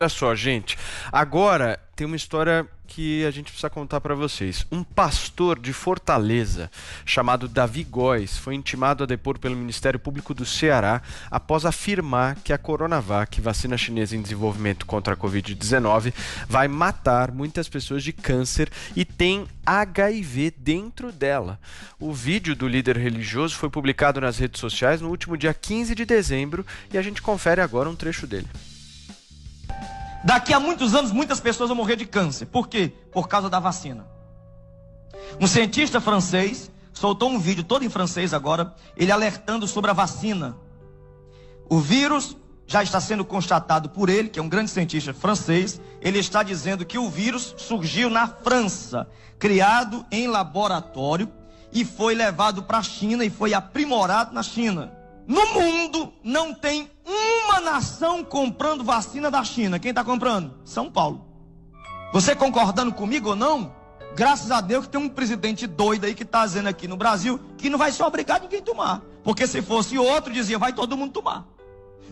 Olha só, gente, agora tem uma história que a gente precisa contar para vocês. Um pastor de Fortaleza, chamado Davi Góes, foi intimado a depor pelo Ministério Público do Ceará após afirmar que a Coronavac, vacina chinesa em desenvolvimento contra a Covid-19, vai matar muitas pessoas de câncer e tem HIV dentro dela. O vídeo do líder religioso foi publicado nas redes sociais no último dia 15 de dezembro e a gente confere agora um trecho dele. Daqui a muitos anos, muitas pessoas vão morrer de câncer. Por quê? Por causa da vacina. Um cientista francês soltou um vídeo todo em francês agora, ele alertando sobre a vacina. O vírus já está sendo constatado por ele, que é um grande cientista francês. Ele está dizendo que o vírus surgiu na França, criado em laboratório e foi levado para a China e foi aprimorado na China. No mundo não tem uma nação comprando vacina da China. Quem está comprando? São Paulo. Você concordando comigo ou não? Graças a Deus que tem um presidente doido aí que está dizendo aqui no Brasil que não vai ser obrigado ninguém a tomar. Porque se fosse outro, dizia, vai todo mundo tomar.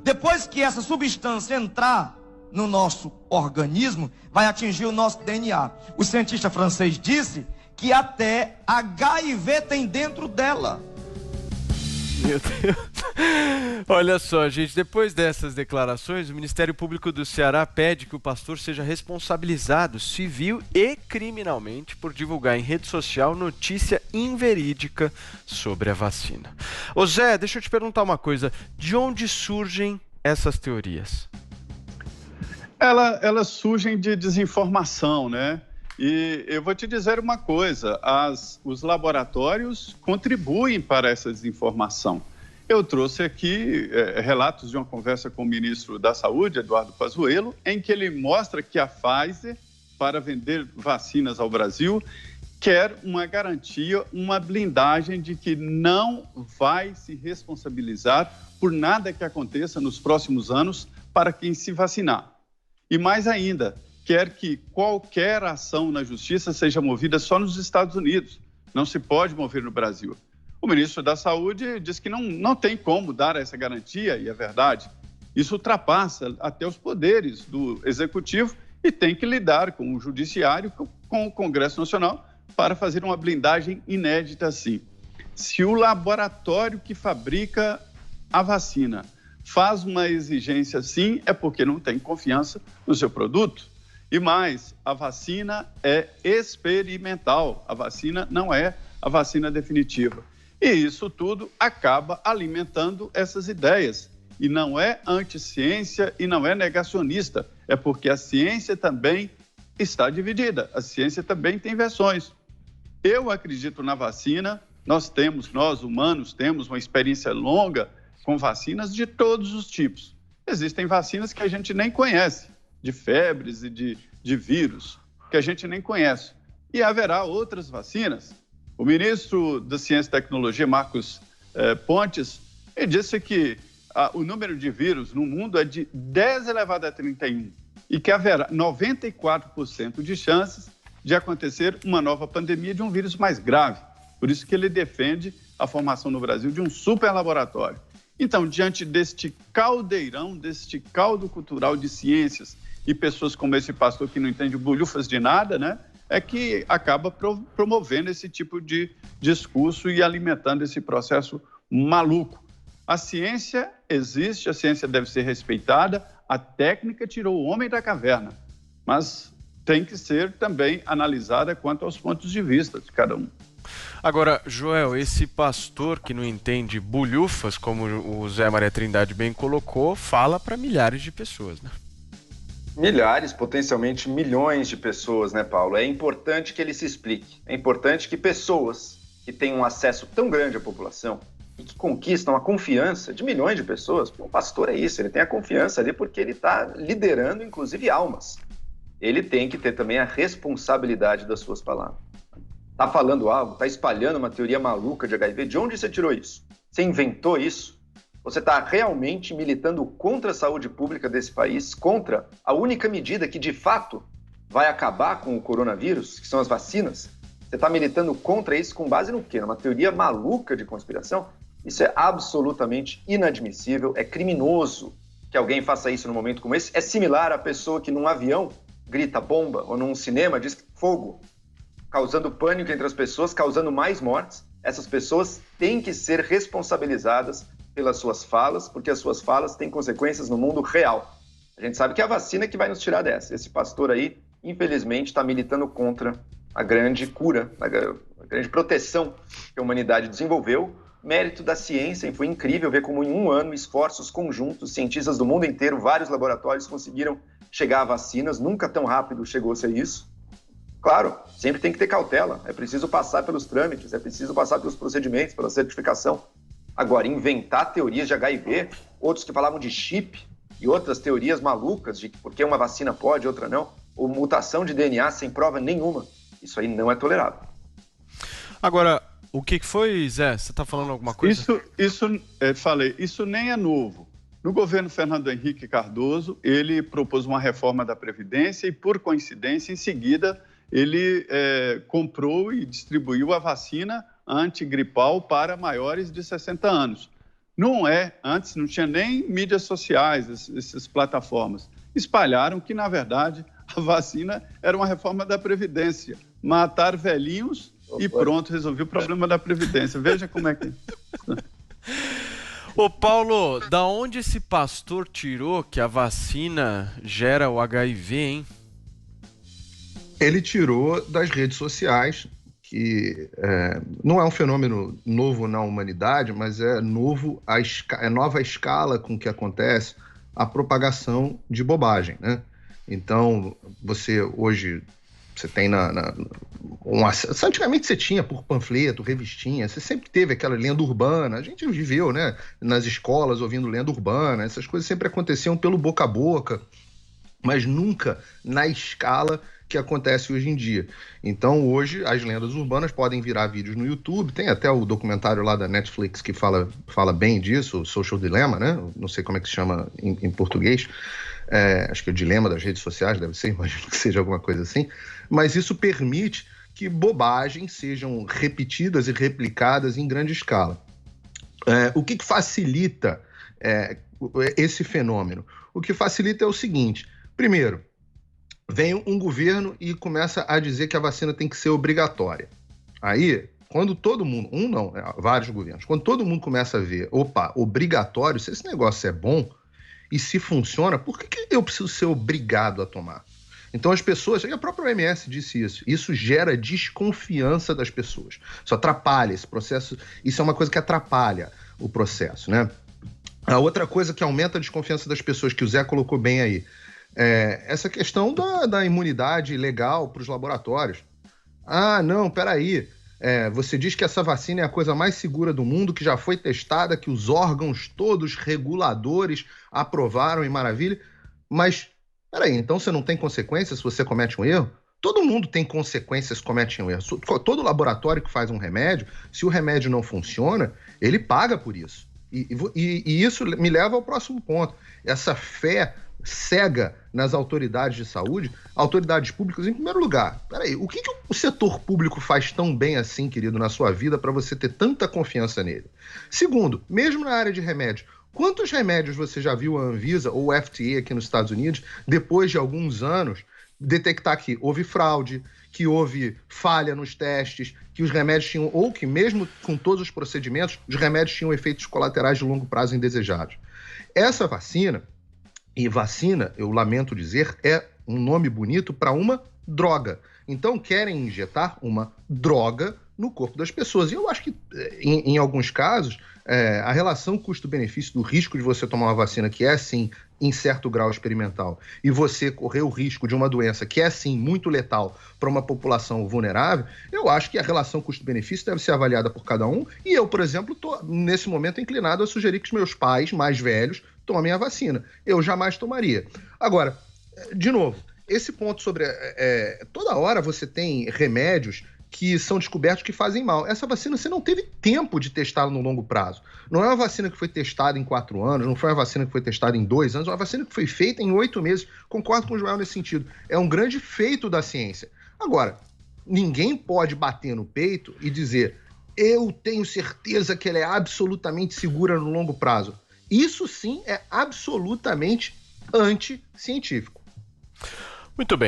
Depois que essa substância entrar no nosso organismo, vai atingir o nosso DNA. O cientista francês disse que até HIV tem dentro dela. Meu Deus. Olha só, gente, depois dessas declarações, o Ministério Público do Ceará pede que o pastor seja responsabilizado civil e criminalmente por divulgar em rede social notícia inverídica sobre a vacina. Ô Zé, deixa eu te perguntar uma coisa. De onde surgem essas teorias? Elas surgem de desinformação, né? E eu vou te dizer uma coisa, os laboratórios contribuem para essa desinformação. Eu trouxe aqui relatos de uma conversa com o ministro da Saúde, Eduardo Pazuello, em que ele mostra que a Pfizer, para vender vacinas ao Brasil, quer uma garantia, uma blindagem de que não vai se responsabilizar por nada que aconteça nos próximos anos para quem se vacinar. E mais ainda, quer que qualquer ação na justiça seja movida só nos Estados Unidos, não se pode mover no Brasil. O ministro da Saúde diz que não tem como dar essa garantia, e é verdade. Isso ultrapassa até os poderes do Executivo e tem que lidar com o Judiciário, com o Congresso Nacional, para fazer uma blindagem inédita assim. Se o laboratório que fabrica a vacina faz uma exigência assim, é porque não tem confiança no seu produto. E mais, a vacina é experimental, a vacina não é a vacina definitiva. E isso tudo acaba alimentando essas ideias. E não é anticiência e não é negacionista, é porque a ciência também está dividida, a ciência também tem versões. Eu acredito na vacina, nós humanos, temos uma experiência longa com vacinas de todos os tipos. Existem vacinas que a gente nem conhece, de febres e de vírus, que a gente nem conhece. E haverá outras vacinas. O ministro da Ciência e Tecnologia, Marcos Pontes, ele disse que o número de vírus no mundo é de 10 elevado a 31 e que haverá 94% de chances de acontecer uma nova pandemia de um vírus mais grave. Por isso que ele defende a formação no Brasil de um super laboratório. Então, diante deste caldeirão, deste caldo cultural de ciências e pessoas como esse pastor que não entende bolhufas de nada, né, é que acaba promovendo esse tipo de discurso e alimentando esse processo maluco. A ciência existe, a ciência deve ser respeitada, a técnica tirou o homem da caverna, mas tem que ser também analisada quanto aos pontos de vista de cada um. Agora, Joel, esse pastor que não entende bolhufas, como o Zé Maria Trindade bem colocou, fala para milhares de pessoas, né? Milhares, potencialmente milhões de pessoas, né, Paulo? É importante que ele se explique. É importante que pessoas que têm um acesso tão grande à população e que conquistam a confiança de milhões de pessoas, o pastor é isso, ele tem a confiança ali porque ele está liderando, inclusive, almas. Ele tem que ter também a responsabilidade das suas palavras. Está falando algo, está espalhando uma teoria maluca de HIV, de onde você tirou isso? Você inventou isso? Você está realmente militando contra a saúde pública desse país, contra a única medida que, de fato, vai acabar com o coronavírus, que são as vacinas? Você está militando contra isso com base no quê? Numa teoria maluca de conspiração? Isso é absolutamente inadmissível, é criminoso. que alguém faça isso num momento como esse, é similar à pessoa que num avião grita bomba, ou num cinema diz fogo, causando pânico entre as pessoas, causando mais mortes. Essas pessoas têm que ser responsabilizadas pelas suas falas, porque as suas falas têm consequências no mundo real. A gente sabe que é a vacina que vai nos tirar dessa. Esse pastor aí, infelizmente, está militando contra a grande cura, a grande proteção que a humanidade desenvolveu. Mérito da ciência, e foi incrível ver como em um ano, esforços conjuntos, cientistas do mundo inteiro, vários laboratórios conseguiram chegar a vacinas, nunca tão rápido chegou-se a isso. Claro, sempre tem que ter cautela, é preciso passar pelos trâmites, é preciso passar pelos procedimentos, pela certificação. Agora, inventar teorias de HIV, outros que falavam de chip e outras teorias malucas de que porque uma vacina pode, outra não, ou mutação de DNA sem prova nenhuma, isso aí não é tolerável. Agora, o que foi, Zé? Você está falando alguma coisa? Isso nem é novo. No governo Fernando Henrique Cardoso, ele propôs uma reforma da Previdência e, por coincidência, em seguida, ele comprou e distribuiu a vacina antigripal para maiores de 60 anos. Antes não tinha nem mídias sociais, essas plataformas. Espalharam que, na verdade, a vacina era uma reforma da Previdência. Matar velhinhos e pronto, resolveu o problema da Previdência. Veja como é que... Ô Paulo, da onde esse pastor tirou que a vacina gera o HIV, hein? Ele tirou das redes sociais, que não é um fenômeno novo na humanidade, mas é nova a escala com que acontece a propagação de bobagem, né? Então, hoje tem antigamente você tinha por panfleto, revistinha, você sempre teve aquela lenda urbana, a gente viveu, né, nas escolas ouvindo lenda urbana, essas coisas sempre aconteciam pelo boca a boca, mas nunca na escala que acontece hoje em dia. Então, hoje, as lendas urbanas podem virar vídeos no YouTube, tem até o documentário lá da Netflix que fala bem disso, o Social Dilemma, né, não sei como é que se chama em português, acho que é o dilema das redes sociais, deve ser, imagino que seja alguma coisa assim, mas isso permite que bobagens sejam repetidas e replicadas em grande escala. O que facilita esse fenômeno? O que facilita é o seguinte: primeiro, vem um governo e começa a dizer que a vacina tem que ser obrigatória. Aí, quando todo mundo, vários governos, quando todo mundo começa a ver, obrigatório, se esse negócio é bom e se funciona, por que eu preciso ser obrigado a tomar? Então as pessoas, e a própria OMS disse isso gera desconfiança das pessoas, isso atrapalha esse processo, isso é uma coisa que atrapalha o processo, né? A outra coisa que aumenta a desconfiança das pessoas, que o Zé colocou bem aí, é essa questão da imunidade legal para os laboratórios. Não, peraí, você diz que essa vacina é a coisa mais segura do mundo, que já foi testada, que os órgãos todos reguladores aprovaram e maravilha, mas peraí, então você não tem consequências se você comete um erro? Todo mundo tem consequências se comete um erro. Todo laboratório que faz um remédio, se o remédio não funciona, ele paga por isso. E isso me leva ao próximo ponto. Essa fé cega nas autoridades de saúde, autoridades públicas, em primeiro lugar. Peraí, o que o setor público faz tão bem assim, querido, na sua vida, para você ter tanta confiança nele? Segundo, mesmo na área de remédios, quantos remédios você já viu a Anvisa ou o FDA aqui nos Estados Unidos, depois de alguns anos, detectar que houve fraude, que houve falha nos testes, que os remédios tinham, ou que mesmo com todos os procedimentos, os remédios tinham efeitos colaterais de longo prazo indesejados? Essa vacina, e vacina, eu lamento dizer, é um nome bonito para uma droga. Então querem injetar uma droga no corpo das pessoas. E eu acho que, em alguns casos, a relação custo-benefício do risco de você tomar uma vacina que é, sim, em certo grau experimental, e você correr o risco de uma doença que é, sim, muito letal para uma população vulnerável, eu acho que a relação custo-benefício deve ser avaliada por cada um. E eu, por exemplo, estou, nesse momento, inclinado a sugerir que os meus pais mais velhos tomem a vacina. Eu jamais tomaria. Agora, de novo, esse ponto sobre... toda hora você tem remédios que são descobertos que fazem mal. Essa vacina você não teve tempo de testá-la no longo prazo. Não é uma vacina que foi testada em 4 anos, não foi uma vacina que foi testada em 2 anos, é uma vacina que foi feita em 8 meses. Concordo com o Joel nesse sentido. É um grande feito da ciência. Agora, ninguém pode bater no peito e dizer: eu tenho certeza que ela é absolutamente segura no longo prazo. Isso sim é absolutamente anticientífico. Muito bem.